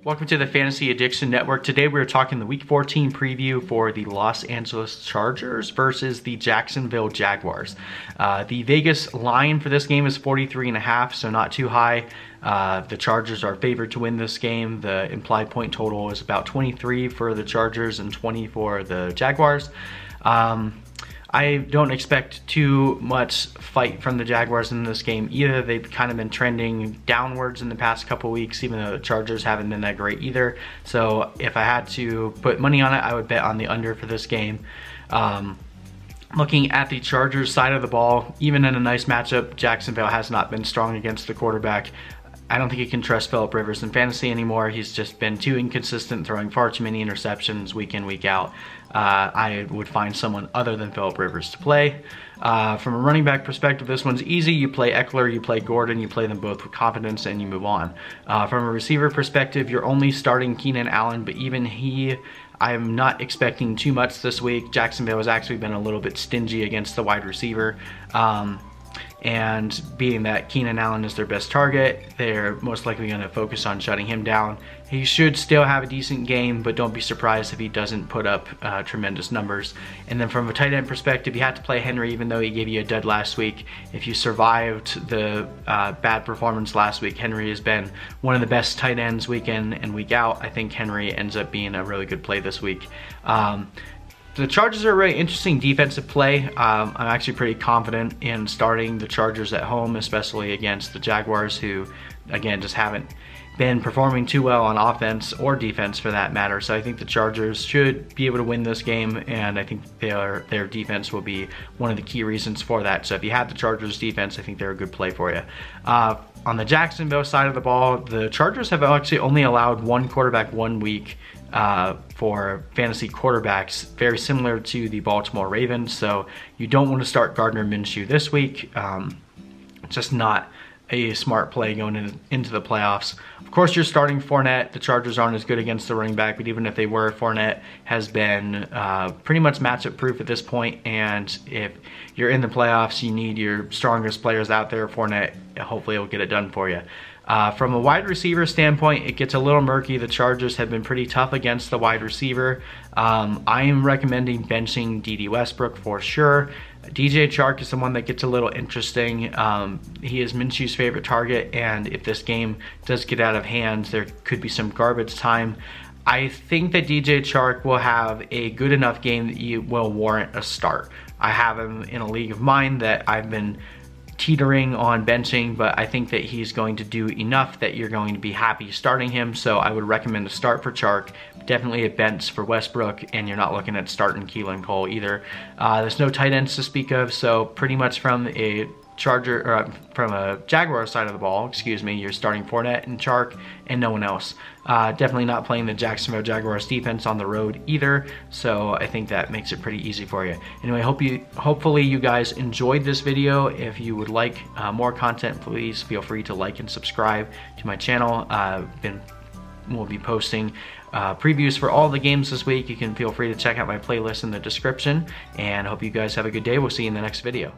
Welcome to the Fantasy Addiction Network. Today we're talking the Week 14 preview for the Los Angeles Chargers versus the Jacksonville Jaguars. The Vegas line for this game is 43.5, so not too high. The Chargers are favored to win this game. The implied point total is about 23 for the Chargers and 20 for the Jaguars. I don't expect too much fight from the Jaguars in this game either. They've kind of been trending downwards in the past couple weeks, even though the Chargers haven't been that great either. So if I had to put money on it, I would bet on the under for this game. Looking at the Chargers side of the ball, even in a nice matchup, Jacksonville has not been strong against the quarterback. I don't think you can trust Philip Rivers in fantasy anymore. He's just been too inconsistent, throwing far too many interceptions week in, week out. I would find someone other than Philip Rivers to play. From a running back perspective, this one's easy. You play Eckler, you play Gordon, you play them both with confidence, and you move on. From a receiver perspective, you're only starting Keenan Allen, but even he, I'm not expecting too much this week. Jacksonville has actually been a little bit stingy against the wide receiver. And being that Keenan Allen is their best target, they're most likely going to focus on shutting him down. He should still have a decent game, but don't be surprised if he doesn't put up tremendous numbers. And then from a tight end perspective, you have to play Henry, even though he gave you a dud last week. If you survived the bad performance last week, Henry has been one of the best tight ends week in and week out. I think Henry ends up being a really good play this week. The Chargers are a really interesting defensive play. I'm actually pretty confident in starting the Chargers at home, especially against the Jaguars, who, again, just haven't been performing too well on offense or defense for that matter. So I think the Chargers should be able to win this game, and I think their defense will be one of the key reasons for that. So if you have the Chargers defense, I think they're a good play for you. On the Jacksonville side of the ball, the Chargers have actually only allowed one quarterback 1 week for fantasy quarterbacks, very similar to the Baltimore Ravens. So you don't want to start Gardner Minshew this week. Just not a smart play going into the playoffs. Of course, you're starting Fournette. The Chargers aren't as good against the running back, but even if they were, Fournette has been pretty much matchup proof at this point. And if you're in the playoffs, you need your strongest players out there. Fournette, hopefully, will get it done for you. From a wide receiver standpoint, it gets a little murky. The Chargers have been pretty tough against the wide receiver. I am recommending benching D.D. Westbrook for sure. DJ Chark is the one that gets a little interesting. He is Minshew's favorite target, and if this game does get out of hand, there could be some garbage time. I think that DJ Chark will have a good enough game that you will warrant a start. I have him in a league of mine that I've been teetering on benching, but I think that he's going to do enough that you're going to be happy starting him. So I would recommend a start for Chark, definitely a bench for Westbrook, and you're not looking at starting Keelan Cole either. There's no tight ends to speak of, so pretty much from a from a Jaguar side of the ball, you're starting Fournette and Chark and no one else. Definitely not playing the Jacksonville Jaguars defense on the road either, so I think that makes it pretty easy for you. Anyway, hopefully you guys enjoyed this video. If you would like more content, please feel free to like and subscribe to my channel. We'll be posting previews for all the games this week. You can feel free to check out my playlist in the description, and hope you guys have a good day. We'll see you in the next video.